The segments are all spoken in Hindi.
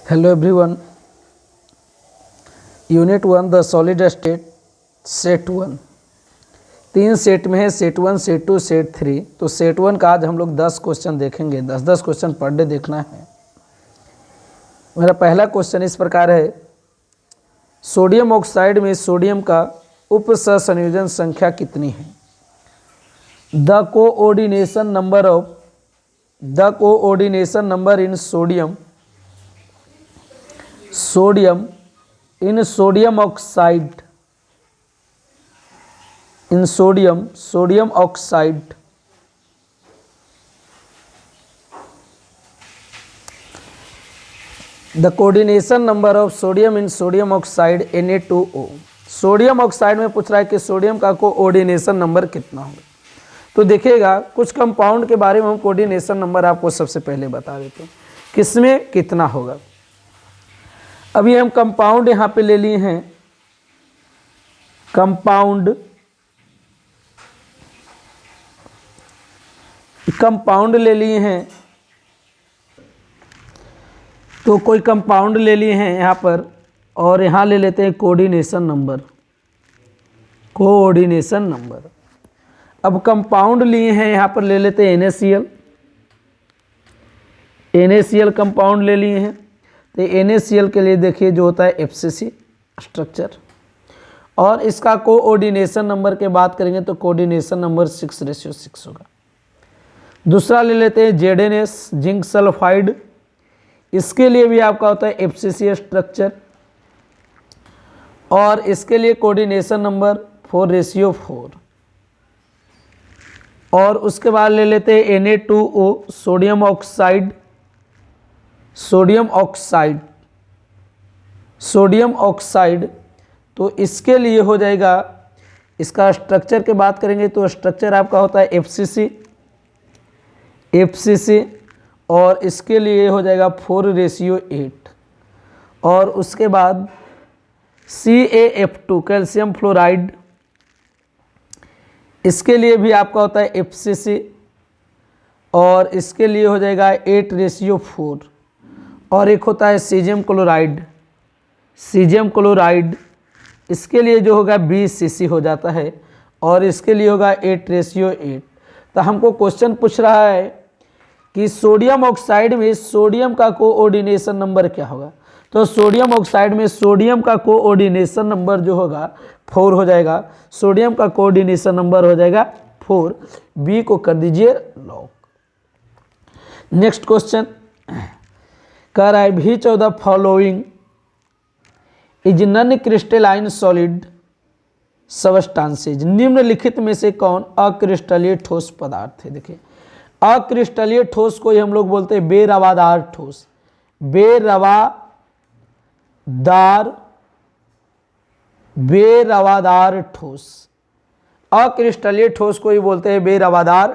Hello everyone. Unit 1 the solid state set 1 तीन सेट में है, सेट 1, सेट 2, सेट 3। तो सेट 1 का आज हम लोग 10 क्वेश्चन देखेंगे। 10-10 क्वेश्चन पर डे देखना है। मेरा पहला क्वेश्चन इस प्रकार है, सोडियम ऑक्साइड में सोडियम का उप सहसंयोजन संख्या कितनी है? The coordination number in sodium oxide the coordination number of sodium in sodium oxide Na2O। Sodium oxide में पूछ रहा है कि सोडियम का कोऑर्डिनेशन नंबर कितना होगा। तो देखिएगा, कुछ कंपाउंड के बारे में हम कोऑर्डिनेशन नंबर आपको सबसे पहले बता देते हैं किसमें कितना होगा। अभी हम कंपाउंड यहाँ पे ले लिए हैं, कंपाउंड ले लिए हैं। तो कोई कंपाउंड ले लिए हैं यहाँ पर, और यहाँ ले लेते हैं कोऑर्डिनेशन नंबर। अब कंपाउंड लिए हैं, यहाँ पर ले लेते हैं NaCl कंपाउंड ले लिए हैं। तो NaCl के लिए देखिए जो होता है FCC स्ट्रक्चर, और इसका कोऑर्डिनेशन नंबर के बात करेंगे तो कोऑर्डिनेशन नंबर 6:6 होगा। दूसरा ले लेते हैं ZnS जिंक सल्फाइड। इसके लिए भी आपका होता है FCC स्ट्रक्चर, और इसके लिए कोऑर्डिनेशन नंबर 4:4। और उसके बाद ले लेते हैं Na2O सोडियम ऑक्साइड। तो इसके लिए हो जाएगा, इसका स्ट्रक्चर के बात करेंगे तो स्ट्रक्चर आपका होता है FCC, और इसके लिए हो जाएगा 4:8। और उसके बाद CaF2 कैल्शियम फ्लोराइड, इसके लिए भी आपका होता है FCC, और इसके लिए हो जाएगा 8:4। और एक होता है सीजियम क्लोराइड, इसके लिए जो होगा 20cc हो जाता है, और इसके लिए होगा 8:8। तो हमको क्वेश्चन पूछ रहा है कि सोडियम ऑक्साइड में सोडियम का कोऑर्डिनेशन नंबर क्या होगा। तो सोडियम ऑक्साइड में सोडियम का कोऑर्डिनेशन नंबर जो होगा 4 हो जाएगा। सोडियम का कोऑर्डिनेशन नंबर हो जाएगा 4। बी को कर दीजिए लॉक। नेक्स्ट क्वेश्चन कह रहा है, which of the following is non crystalline solid substances. निम्नलिखित में से कौन अक्रिस्टलीय ठोस पदार्थ है? देखिए, अक्रिस्टलीय ठोस को ही हम लोग बोलते हैं बेरवादार ठोस। अक्रिस्टलीय ठोस को ही बोलते हैं बेरवादार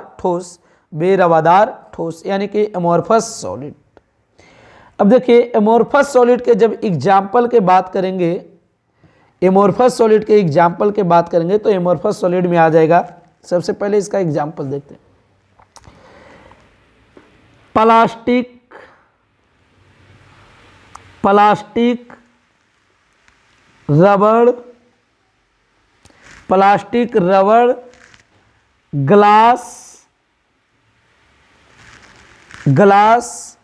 ठोस, यानी कि एमोर्फस सॉलिड। अब देखिए, एमोर्फस सॉलिड के जब एग्जाम्पल के बात करेंगे, तो एमोर्फस सॉलिड में आ जाएगा। सबसे पहले इसका एग्जाम्पल देखते हैं। प्लास्टिक, रबड़, ग्लास,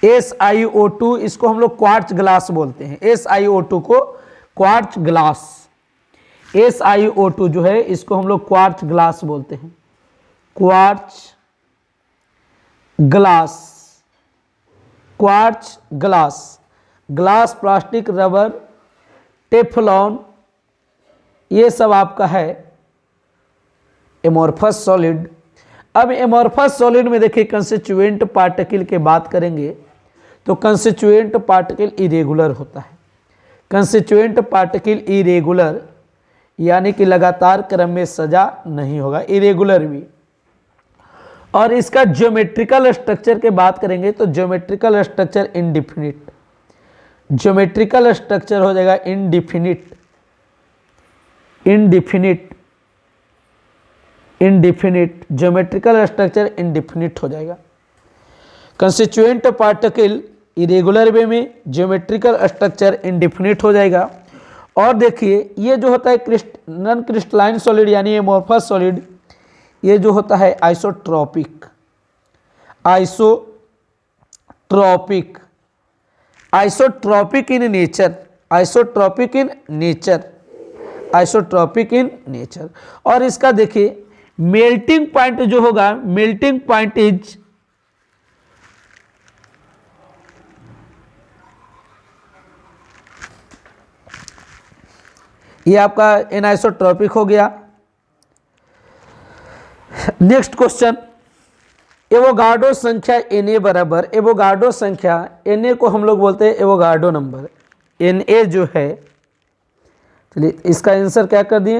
SiO2, इसको हम लोग क्वार्ट्ज ग्लास बोलते हैं। SiO2 को क्वार्ट्ज ग्लास, SiO2 जो है इसको हम लोग क्वार्ट्ज ग्लास बोलते हैं। Quartz glass, plastic, rubber, Teflon, ये सब आपका है एमोर्फस सॉलिड। अब एमोर्फस सॉलिड में देखिए कंस्टिट्यूएंट पार्टिकल के बात करेंगे तो कंस्टिट्यूएंट पार्टिकल इरेगुलर होता है। कंस्टिट्यूएंट पार्टिकल इरेगुलर यानी कि लगातार क्रम में सजा नहीं होगा, इरेगुलर भी। और इसका ज्योमेट्रिकल स्ट्रक्चर के बात करेंगे तो ज्योमेट्रिकल स्ट्रक्चर हो जाएगा indefinite. Indefinite, geometrical structure indefinite हो जाएगा। कंस्टिट्यूएंट पार्टिकल इरेगुलर वे में, ज्योमेट्रिकल स्ट्रक्चर इंडिफिनिट हो जाएगा। और देखिए ये जो होता है नॉन क्रिस्टलाइन सॉलिड यानी एमोर्फस सॉलिड, ये जो होता है isotropic, isotropic, isotropic in nature, isotropic in nature, isotropic in nature. और इसका देखिए मेल्टिंग पॉइंट जो होगा, मेल्टिंग पॉइंट इज ये आपका एनाइसोट्रॉपिक हो गया। नेक्स्ट क्वेश्चन, एवोगाड्रो संख्या Na बराबर, एवोगाड्रो संख्या Na को हम लोग बोलते हैं एवोगाड्रो नंबर, Na जो है, चलिए इसका आंसर क्या कर दिए,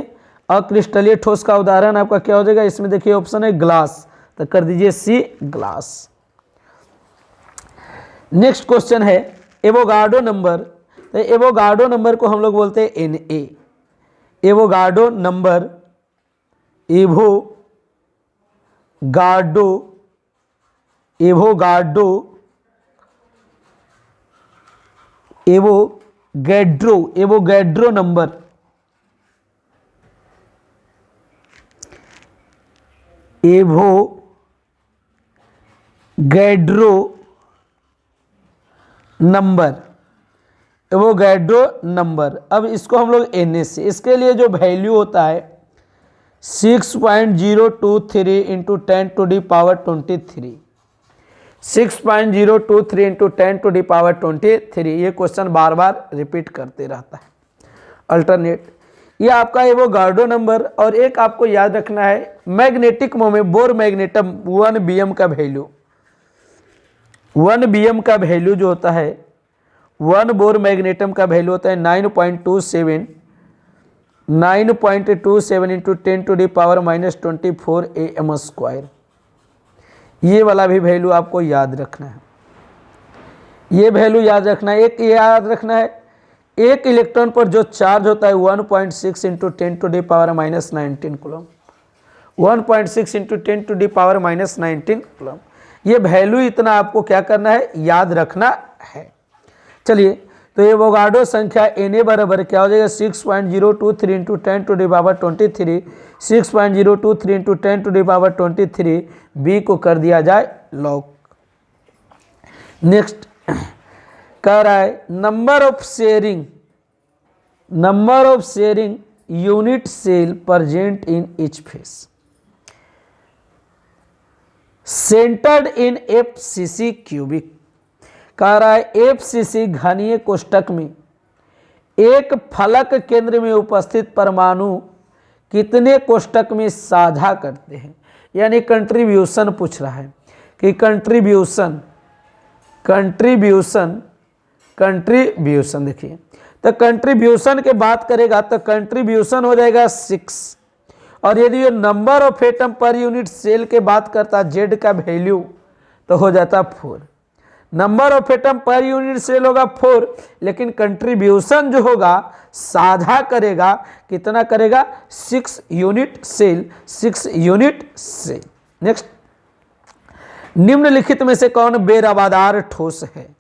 अक्रिस्टलीय ठोस का उदाहरण आपका क्या हो जाएगा, इसमें देखिए ऑप्शन है ग्लास, तो कर दीजिए सी ग्लास। नेक्स्ट क्वेश्चन है एवोगाड्रो नंबर, तो एवोगाड्रो नंबर को हम लोग बोलते हैं Na, Avogadro number, Avogadro, Avogadro, Avogadro, Avogadro number, Avogadro number, Avogadro number. अब इसको हम लोग Na से, इसके लिए जो वैल्यू होता है 6.023 इंटू 10⁻23, 6.023 इंटू 10⁻23। ये क्वेश्चन बार बार रिपीट करते रहता है। अल्टरनेट, ये आपका एवोगाड्रो नंबर। और एक आपको याद रखना है मैग्नेटिक मोमेंट, बोर मैग्नेटम 1 bm का वैल्यू, 1 bm का वैल्यू जो होता है, 1 बोर मैग्नेटम का वैल्यू होता है 9.27 इंटू 10⁻⁻24 AM²। ये वाला भी वैल्यू आपको याद रखना है, ये वैल्यू याद रखना है। एक याद रखना है, एक इलेक्ट्रॉन पर जो चार्ज होता है 1.6 इंटू 10⁻⁻19 कूलम, 1.6 इंटू 10⁻⁻19 कूलम। ये वैल्यू इतना आपको क्या करना है, याद रखना है। चलिए, तो एवोगाड्रो संख्या Na बराबर क्या हो जाएगा, 6.023 इंटू 10⁻23, 6.023 इंटू 10⁻23, बी को कर दिया जाए लॉक। नेक्स्ट कह रहा है number of sharing unit cell present in each face centred in FCC cubic. कह रहा है FCC घनीय कोष्ठक में एक फलक केंद्र में उपस्थित परमाणु कितने कोष्ठक में साझा करते हैं, यानी कंट्रीब्यूशन पूछ रहा है कि कंट्रीब्यूशन देखिए, तो कंट्रीब्यूशन के बात करेगा तो कंट्रीब्यूशन हो जाएगा 6। और यदि ये number of atom per unit cell के बात करता Z का वैल्यू तो हो जाता 4। Number of atom per unit cell होगा 4, लेकिन कंट्रीब्यूशन जो होगा साझा करेगा, कितना करेगा, 6 unit cell, 6 unit cell. Next, निम्नलिखित में से कौन बेरवादार ठोस है।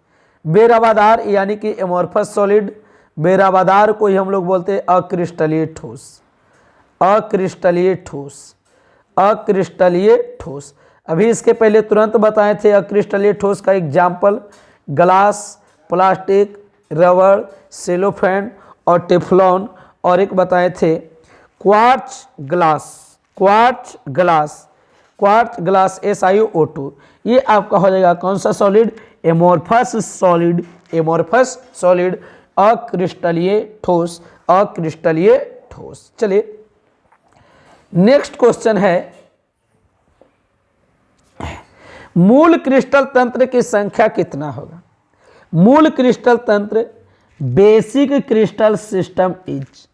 बेरवादार यानी कि एमोर्फस सॉलिड, बेरवादार को ही हम लोग बोलते हैं अक्रिस्टलीय ठोस, अक्रिस्टलीय ठोस, अक्रिस्टलीय ठोस। अभी इसके पहले तुरंत बताए थे अक्रिस्टलीय ठोस का एग्जाम्पल ग्लास, प्लास्टिक, रबड़, सेलोफेन और टेफ्लॉन, और एक बताए थे quartz glass, quartz glass, quartz glass SiO2। ये आपका हो जाएगा कौन सा solid, amorphous solid, amorphous solid, अक्रिस्टलीय ठोस, अक्रिस्टलीय ठोस। चलिए नेक्स्ट क्वेश्चन है मूल क्रिस्टल तंत्र की संख्या कितना होगा। मूल क्रिस्टल तंत्र, basic crystal system is,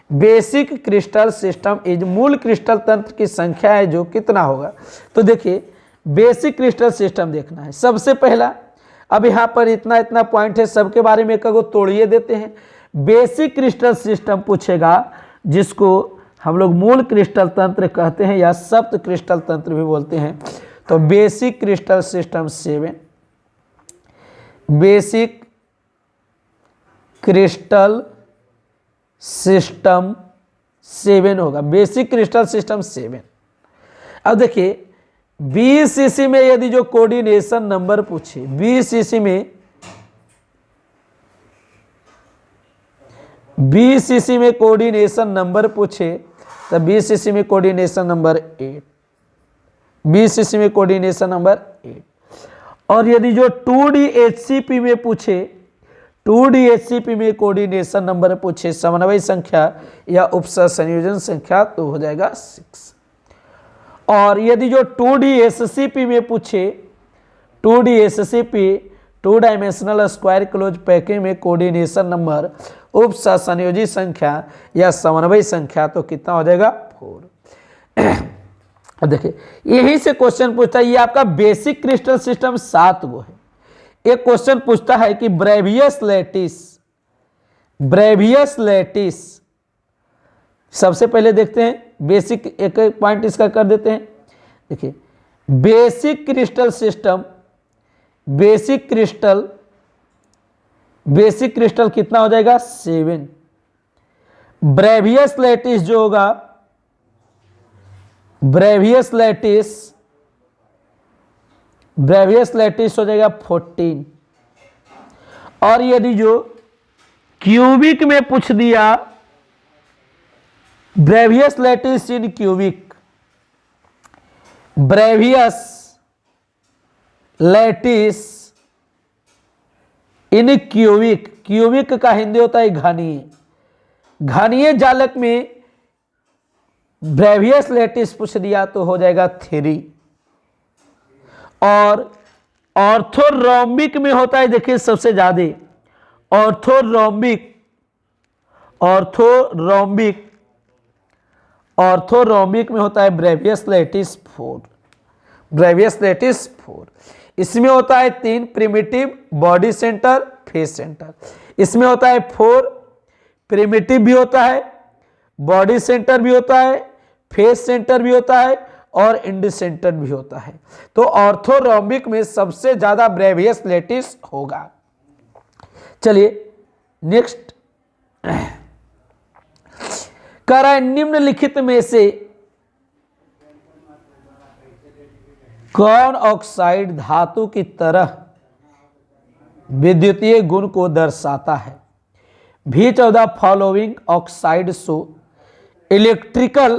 basic crystal system is, मूल क्रिस्टल तंत्र की संख्या है जो कितना होगा। तो देखिए बेसिक क्रिस्टल सिस्टम देखना है। सबसे पहला, अब यहाँ पर इतना इतना पॉइंट है, सबके बारे में एक तोड़िए देते हैं। बेसिक क्रिस्टल सिस्टम पूछेगा जिसको हम लोग मूल क्रिस्टल तंत्र कहते हैं या सप्त क्रिस्टल तंत्र भी बोलते हैं। तो basic crystal system 7, basic crystal system 7 होगा, बेसिक क्रिस्टल सिस्टम 7। अब देखिए बीसीसी में यदि जो कोऑर्डिनेशन नंबर पूछे, बीसीसी में कोऑर्डिनेशन नंबर पूछे तो बीसीसी में कोऑर्डिनेशन नंबर 8, बीसीसी में कोऑर्डिनेशन नंबर 8। और यदि जो 2D HCP में पूछे, 2D HCP में कोऑर्डिनेशन नंबर पूछे, समन्वय संख्या या उपसर संयोजन संख्या, तो हो जाएगा 6। और यदि जो 2D SCP में पूछे, 2D SCP 2 dimensional square close packing में कोऑर्डिनेशन नंबर, उपसर संयोजी संख्या या समन्वय संख्या, तो कितना हो जाएगा 4। देखिए यही से क्वेश्चन पूछता है, ये आपका बेसिक क्रिस्टल सिस्टम 7 गो है। एक क्वेश्चन पूछता है कि ब्रेवियस लैटिस, सबसे पहले देखते हैं बेसिक, एक एक पॉइंट इसका कर देते हैं। देखिए बेसिक क्रिस्टल कितना हो जाएगा 7। ब्रेवियस लैटिस जो होगा, ब्रेवियस लैटिस हो जाएगा 14। और यदि जो क्यूबिक में पूछ दिया, ब्रेवियस लैटिस इन क्यूबिक, ब्रेवियस लैटिस इन क्यूबिक, क्यूबिक का हिंदी होता है घनीय, घनीय जालक में ब्रेवियस लैटिस पूछ दिया तो हो जाएगा 3। और ऑर्थोरोम्बिक में होता है, देखिए सबसे ज्यादा ऑर्थोरोम्बिक में होता है ब्रेवियस लैटिस 4। इसमें होता है 3 primitive, body centre, face centre. इसमें होता है 4 प्रिमिटिव भी होता है, बॉडी सेंटर भी होता है, फेस सेंटर भी होता है और इंड सेंटर भी होता है। तो ऑर्थोरोम्बिक में सबसे ज्यादा ब्रेवियस लैटिस होगा। चलिए नेक्स्ट कह रहा है निम्नलिखित में से कौन ऑक्साइड धातु की तरह विद्युतीय गुण को दर्शाता है। V14 following oxide show electrical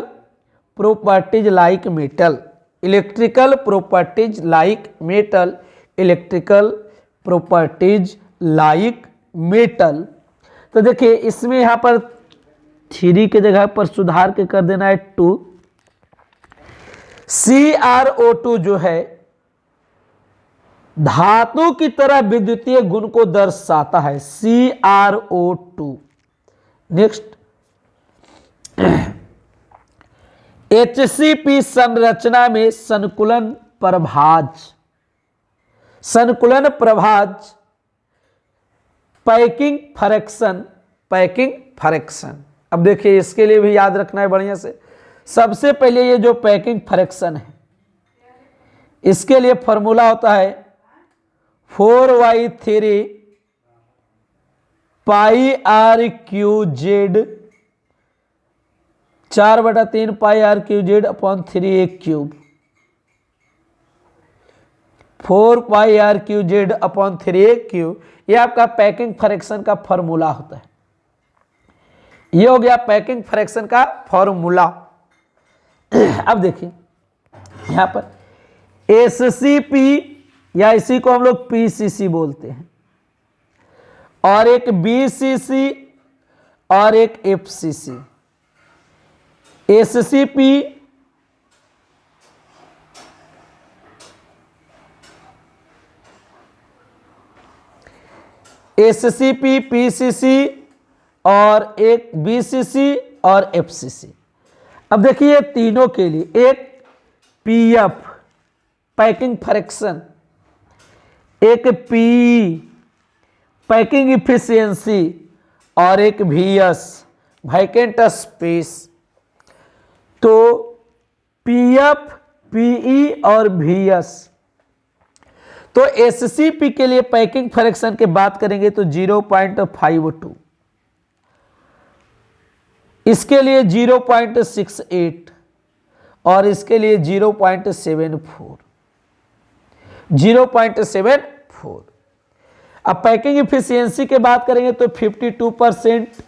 properties like metal, electrical properties like metal. तो देखिए इसमें यहां पर 3 के जगह पर सुधार के कर देना है 2। CrO2 जो है धातु की तरह विद्युतीय गुण को दर्शाता है, CrO2। नेक्स्ट HCP संरचना में संकुलन प्रभाज पैकिंग फ्रैक्शन। अब देखिए इसके लिए भी याद रखना है बढ़िया से। सबसे पहले ये जो पैकिंग फ्रैक्शन है, इसके लिए फॉर्मूला होता है 4y3 pi R Q Z 4/3 pi R Q Z upon 3a cube, 4 pi R Q Z upon 3a cube. ये आपका पैकिंग फ्रैक्शन का फॉर्मूला होता है। ये हो गया पैकिंग फ्रैक्शन का फॉर्मूला। अब देखिए यहां पर SCP या इसी को हम लोग PCC बोलते हैं, और एक BCC और एक FCC। SCP PCC और एक BCC और FCC। अब देखिए तीनों के लिए एक PF पैकिंग फ्रैक्शन, एक PE पैकिंग इफिशियंसी और एक VS वैकेंट स्पेस। तो पीएफ, पीई और वीएस। तो एससीपी के लिए पैकिंग फ्रैक्शन की बात करेंगे तो 0.52, इसके लिए 0.68 और इसके लिए 0.74, 0.74। अब पैकिंग इफिशियंसी की बात करेंगे तो 52%,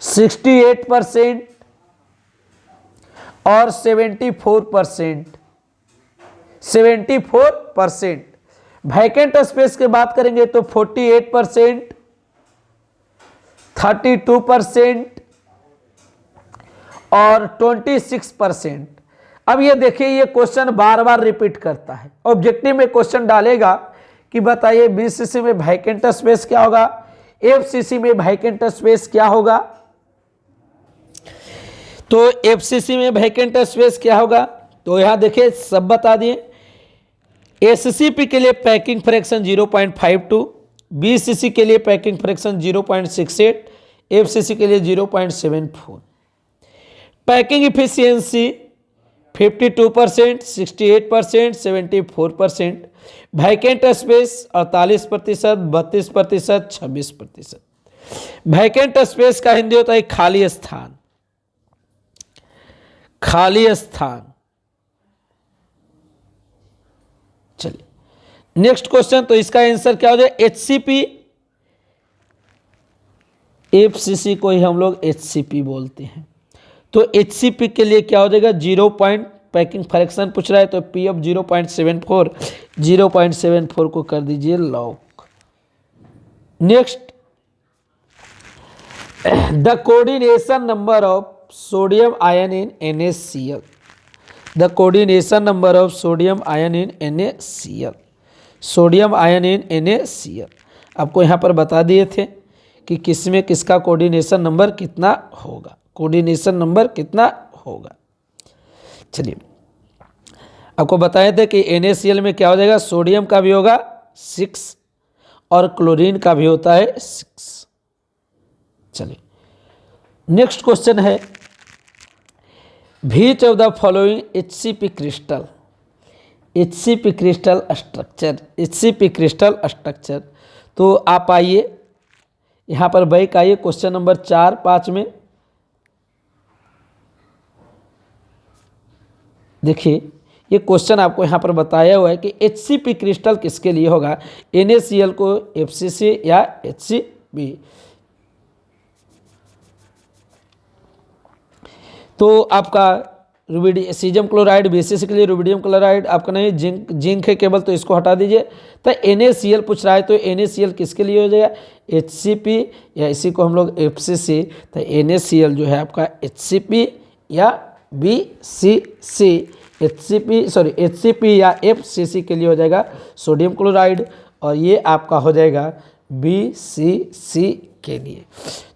68% और 74%, 74%। वैकेंट स्पेस की बात करेंगे तो 48%, 32% और 26%। अब ये देखिए, ये क्वेश्चन बार बार रिपीट करता है। ऑब्जेक्टिव में क्वेश्चन डालेगा कि बताइए बीसीसी में वैकेंट स्पेस क्या होगा, एफसीसी में वैकेंट स्पेस क्या होगा। तो एफसीसी में वैकेंट स्पेस क्या होगा, तो यहां देखिए सब बता दिए। एससीपी के लिए पैकिंग फ्रैक्शन 0.52, बीसीसी के लिए पैकिंग फ्रैक्शन 0.68, एफसीसी के लिए 0.74। Packing efficiency 52%, 68%, 74%। Vacant space 48%, 32%, 26%। Vacant space का हिंदी होता है खाली स्थान, खाली स्थान। चलिए नेक्स्ट क्वेश्चन, तो इसका आंसर क्या हो जाएगा, एचसीपी। एफसीसी को ही हम लोग एचसीपी बोलते हैं। तो एचसीपी के लिए क्या हो जाएगा, 0 पॉइंट, पैकिंग फ्रैक्शन पूछ रहा है तो पी ऑफ 0.74, 0.74 को कर दीजिए lock. Next, the coordination number of sodium ion in NaCl, the coordination number of sodium ion in NaCl, sodium ion in NaCl। आपको यहाँ पर बता दिए थे कि किसमें किसका कोऑर्डिनेशन नंबर कितना होगा, कोऑर्डिनेशन नंबर कितना होगा। चलिए आपको बताए थे कि NaCl में क्या हो जाएगा, सोडियम का भी होगा 6 और क्लोरीन का भी होता है 6। चलिए नेक्स्ट क्वेश्चन है, which of the following HCP crystal, HCP crystal structure, HCP crystal structure. तो आप आइए यहाँ पर बैक आइए क्वेश्चन नंबर 4, 5 में देखिए, ये क्वेश्चन आपको यहाँ पर बताया हुआ है कि HCP क्रिस्टल किसके लिए होगा, NaCl को FCC या HCP। तो आपका सीजियम क्लोराइड, BCC के लिए रुबिडियम क्लोराइड, आपका नहीं जिंक है केवल, तो इसको हटा दीजिए। तो NaCl पूछ रहा है तो NaCl किसके लिए हो जाएगा, HCP या इसी को हम लोग FCC। तो NaCl जो है आपका HCP या BCC, HCP या FCC के लिए हो जाएगा सोडियम क्लोराइड, और ये आपका हो जाएगा BCC के लिए।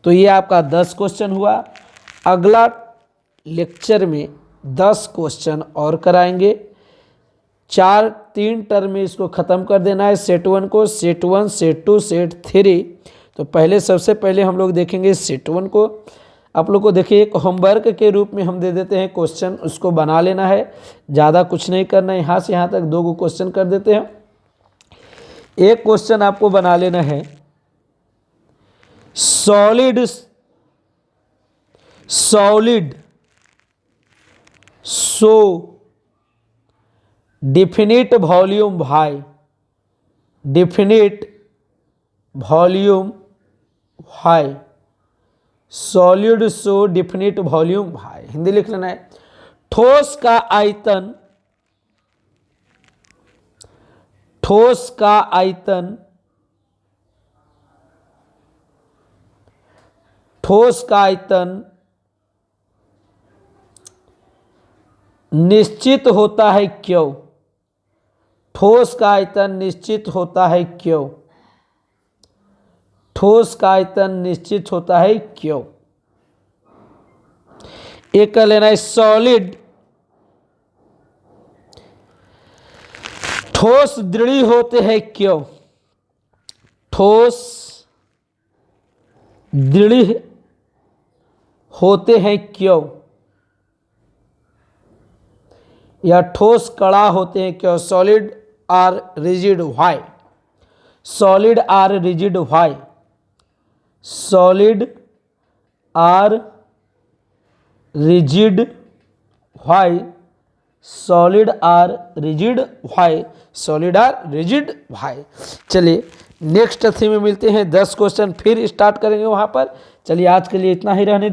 तो ये आपका 10 क्वेश्चन हुआ। अगला लेक्चर में 10 क्वेश्चन और कराएंगे। 3 टर्म में इसको ख़त्म कर देना है, सेट 1 को, सेट 1, सेट 2, सेट 3। तो पहले सबसे पहले हम लोग देखेंगे सेट 1 को। आप लोग को देखिए एक होमवर्क के रूप में हम दे देते हैं क्वेश्चन, उसको बना लेना है, ज़्यादा कुछ नहीं करना है। यहाँ से यहाँ तक 2 क्वेश्चन कर देते हैं। एक क्वेश्चन आपको बना लेना है, सॉलिड सो डिफिनिट वॉल्यूम भाई, डिफिनिट वॉल्यूम भाई, सॉलिड सो डिफिनिट वॉल्यूम भाई, हिंदी लिख लेना है। ठोस का आयतन, ठोस का आयतन, ठोस का आयतन निश्चित होता है क्यों, ठोस का आयतन निश्चित होता है क्यों, ठोस का आयतन निश्चित होता है क्यों। एक कर लेना है सॉलिड, ठोस दृढ़ होते हैं क्यों, ठोस दृढ़ होते हैं क्यों। या ठोस कड़ा होते हैं क्यों? Solid are rigid why? Solid are rigid why? Solid are rigid why? Solid are rigid why? Solid are rigid why? चलिए नेक्स्ट थीम में मिलते हैं। 10 क्वेश्चन फिर स्टार्ट करेंगे वहाँ पर। चलिए आज के लिए इतना ही रहने